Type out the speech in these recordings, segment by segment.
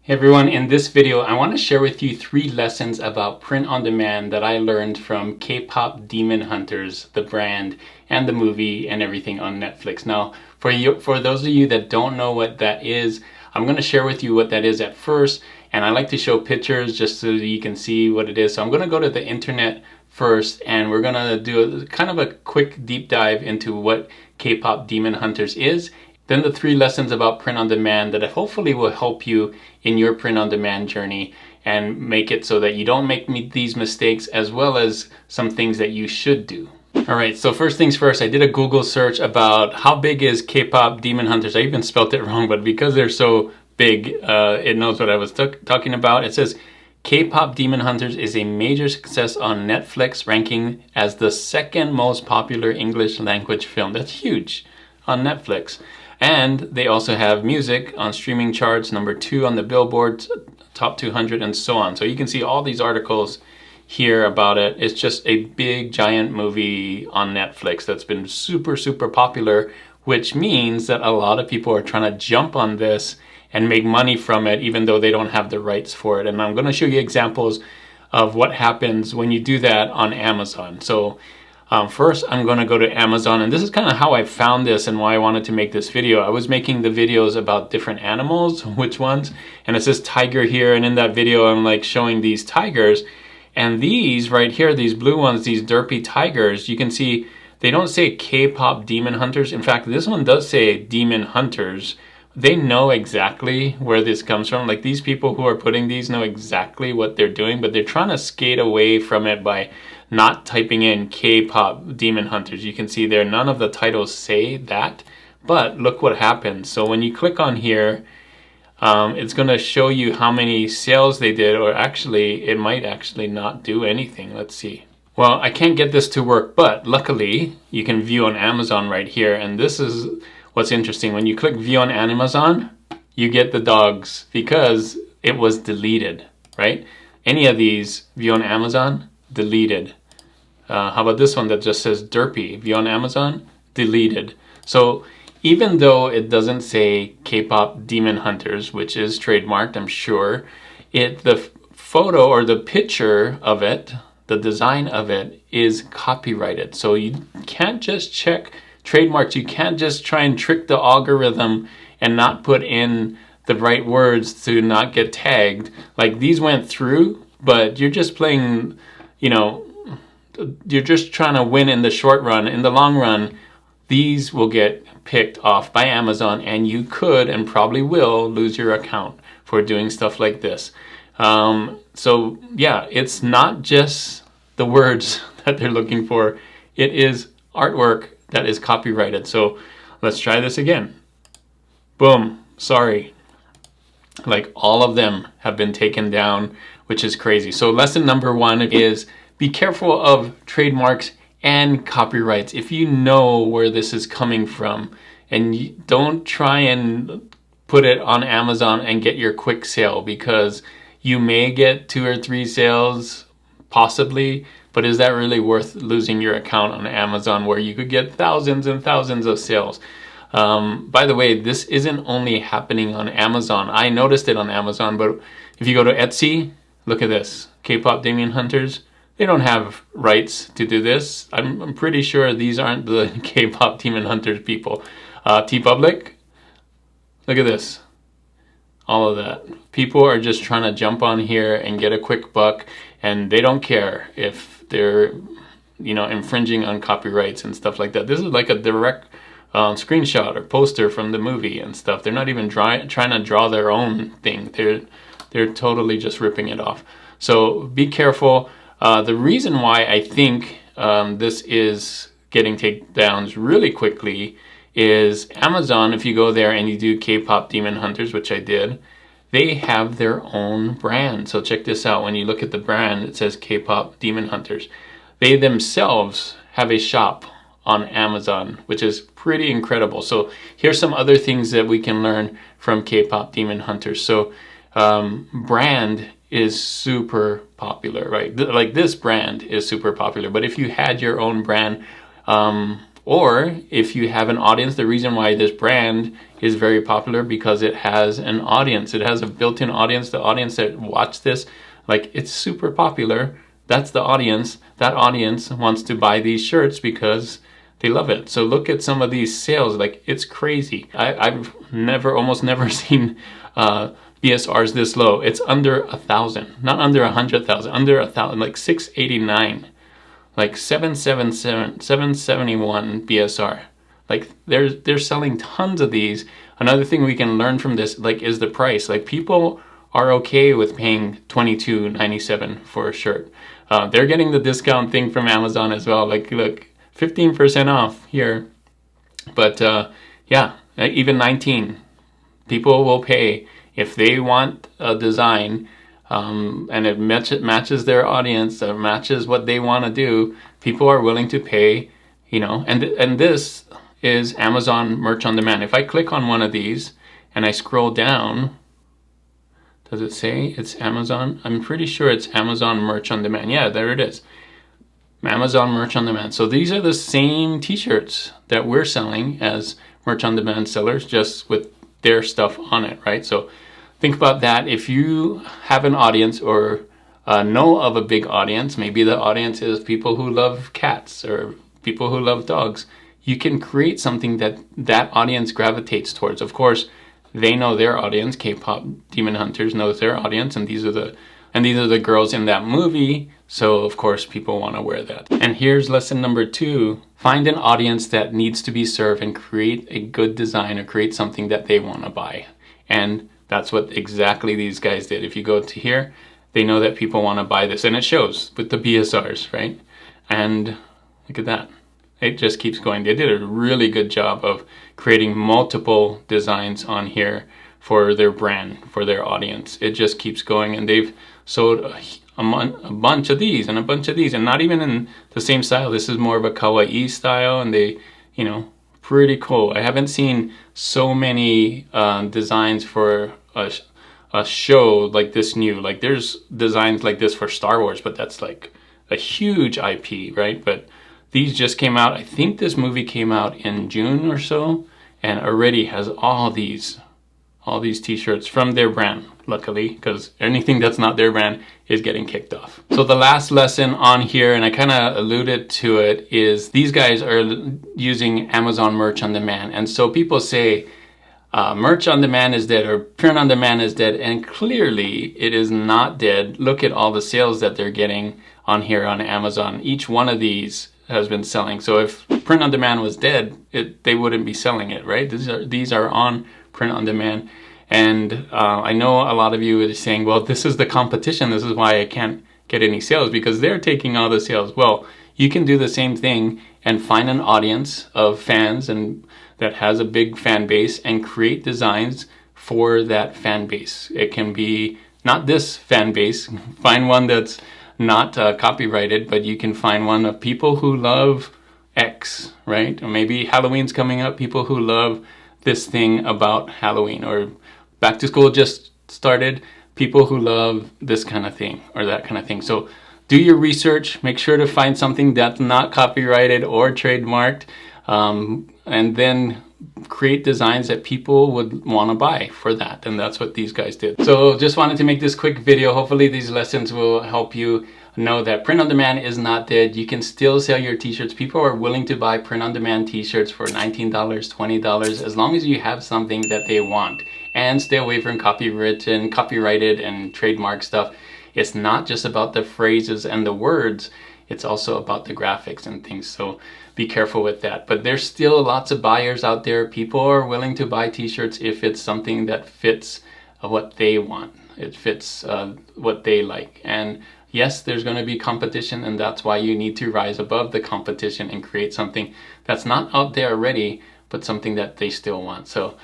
Hey everyone, in this video I want to share with you 3 lessons about print on demand that I learned from K-pop Demon Hunters, the brand and the movie and everything on Netflix. Now, for those of you that don't know what that is, I'm going to share with you what that is at first, and I like to show pictures just so that you can see what it is. So I'm going to go to the internet first, and we're going to do kind of a quick deep dive into what K-pop Demon Hunters is. Then the 3 lessons about print on demand that hopefully will help you in your print on demand journey and make it so that you don't make these mistakes, as well as some things that you should do. All right, so first things first, I did a Google search about how big is K-pop Demon Hunters. I even spelled it wrong, but because they're so big, it knows what I was talking about. It says K-pop Demon Hunters is a major success on Netflix, ranking as the 2nd most popular English language film. That's huge on Netflix. And they also have music on streaming charts, number 2 on the Billboard Top 200, and so on. So you can see all these articles here about it. It's just a big, giant movie on Netflix that's been super, super popular, which means that a lot of people are trying to jump on this and make money from it, even though they don't have the rights for it. And I'm going to show you examples of what happens when you do that on Amazon. So first, I'm going to go to Amazon, and this is kind of how I found this and why I wanted to make this video. I was making the videos about different animals, which ones, and it says tiger here, and in that video I'm like showing these tigers, and these right here, these blue ones, these derpy tigers, you can see they don't say K-pop Demon Hunters. In fact, this one does say Demon Hunters. They know exactly where this comes from. Like, these people who are putting these know exactly what they're doing, but they're trying to skate away from it by not typing in K-pop Demon Hunters. You can see there, none of the titles say that, but look what happens. So when you click on here, it's going to show you how many sales they did, or actually, it might actually not do anything. Let's see. Well, I can't get this to work, but luckily, you can view on Amazon right here, and this is what's interesting. When you click view on Amazon, you get the dogs because it was deleted, right? Any of these view on Amazon, deleted. How about this one that just says derpy, view on Amazon, deleted. So even though it doesn't say K-pop Demon Hunters, which is trademarked, I'm sure, the photo or the picture of it, the design of it, is copyrighted. So you can't just check trademarks. You can't just try and trick the algorithm and not put in the right words to not get tagged. Like, these went through, but you're just playing, you're just trying to win in the short run. In the long run, these will get picked off by Amazon, and you could and probably will lose your account for doing stuff like this. So yeah, it's not just the words that they're looking for. It is artwork that is copyrighted. So let's try this again. Boom, sorry. Like, all of them have been taken down, which is crazy. So lesson number 1 is be careful of trademarks and copyrights. If you know where this is coming from, and you don't try and put it on Amazon and get your quick sale, because you may get 2 or 3 sales, possibly, but is that really worth losing your account on Amazon where you could get thousands and thousands of sales? By the way, this isn't only happening on Amazon. I noticed it on Amazon, but if you go to Etsy, look at this. K-pop Demon Hunters, they don't have rights to do this. I'm pretty sure these aren't the K-pop Demon Hunters people. T-Public, look at this. All of that. People are just trying to jump on here and get a quick buck, and they don't care if they're, infringing on copyrights and stuff like that. This is like a direct screenshot or poster from the movie and stuff. They're not even trying to draw their own thing. They're totally just ripping it off. So be careful. The reason why I think this is getting takedowns really quickly is Amazon. If you go there and you do K-pop Demon Hunters, which I did, they have their own brand. So check this out. When you look at the brand, it says K-pop Demon Hunters. They themselves have a shop on Amazon, which is pretty incredible. So here's some other things that we can learn from K-pop Demon Hunters. So brand is super popular, right? Like, this brand is super popular, but if you had your own brand, Or if you have an audience, the reason why this brand is very popular because it has an audience. It has a built-in audience. The audience that watch this, like, it's super popular. That's the audience. That audience wants to buy these shirts because they love it. So look at some of these sales. Like, it's crazy. I've almost never seen BSRs this low. It's under 1,000, not under 100,000, under 1,000, like 689. Like 777, 771 BSR. Like they're selling tons of these. Another thing we can learn from this, like, is the price. Like, people are okay with paying $22.97 for a shirt. They're getting the discount thing from Amazon as well. Like, look, 15% off here. But yeah, even 19. People will pay if they want a design. And it matches their audience, it matches what they want to do. People are willing to pay, you know, and this is Amazon Merch on Demand. If I click on one of these and I scroll down, does it say it's Amazon? I'm pretty sure it's Amazon Merch on Demand. Yeah, there it is. Amazon Merch on Demand. So these are the same t-shirts that we're selling as Merch on Demand sellers, just with their stuff on it, right? So think about that. If you have an audience or know of a big audience, maybe the audience is people who love cats or people who love dogs, you can create something that that audience gravitates towards. Of course, they know their audience. K-pop Demon Hunters knows their audience, and these are the girls in that movie. So of course, people want to wear that. And here's lesson number 2. Find an audience that needs to be served and create a good design or create something that they want to buy. And that's what exactly these guys did. If you go to here, they know that people want to buy this, and it shows with the BSRs, right? And look at that. It just keeps going. They did a really good job of creating multiple designs on here for their brand, for their audience. It just keeps going, and they've sold a bunch of these and a bunch of these, and not even in the same style. This is more of a kawaii style, and they, you know, pretty cool. I haven't seen so many designs for a show like this new. Like, there's designs like this for Star Wars, but that's like a huge IP, right? But these just came out. I think this movie came out in June or so, and already has all these t-shirts from their brand, luckily, because anything that's not their brand is getting kicked off. So the last lesson on here, and I kind of alluded to it, is these guys are using Amazon Merch on Demand. And so people say merch on demand is dead or print on demand is dead, and clearly it is not dead. Look at all the sales that they're getting on here on Amazon. Each one of these has been selling. So if print on demand was dead, they wouldn't be selling it, right? These are on print on demand. And I know a lot of you are saying, well, this is the competition. This is why I can't get any sales, because they're taking all the sales. Well, you can do the same thing and find an audience of fans and that has a big fan base and create designs for that fan base. It can be not this fan base. Find one that's not copyrighted, but you can find one of people who love X, right? Or maybe Halloween's coming up, people who love this thing about Halloween, or back to school just started, people who love this kind of thing or that kind of thing. So do your research, make sure to find something that's not copyrighted or trademarked, and then create designs that people would want to buy for that. And that's what these guys did. So just wanted to make this quick video. Hopefully these lessons will help you know that print on demand is not dead. You can still sell your t-shirts. People are willing to buy print on demand t-shirts for $19, $20, as long as you have something that they want. And stay away from copyrighted and trademark stuff. It's not just about the phrases and the words, it's also about the graphics and things. So be careful with that. But there's still lots of buyers out there. People are willing to buy t-shirts if it's something that fits what they want. It fits what they like. And yes, there's going to be competition, and that's why you need to rise above the competition and create something that's not out there already, but something that they still want. So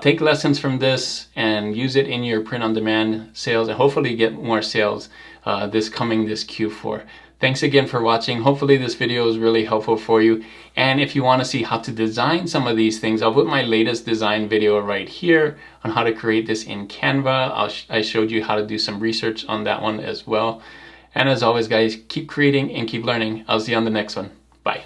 take lessons from this and use it in your print-on-demand sales, and hopefully get more sales this Q4. Thanks again for watching. Hopefully this video is really helpful for you. And if you want to see how to design some of these things, I'll put my latest design video right here on how to create this in Canva. I showed you how to do some research on that one as well. And as always, guys, keep creating and keep learning. I'll see you on the next one. Bye.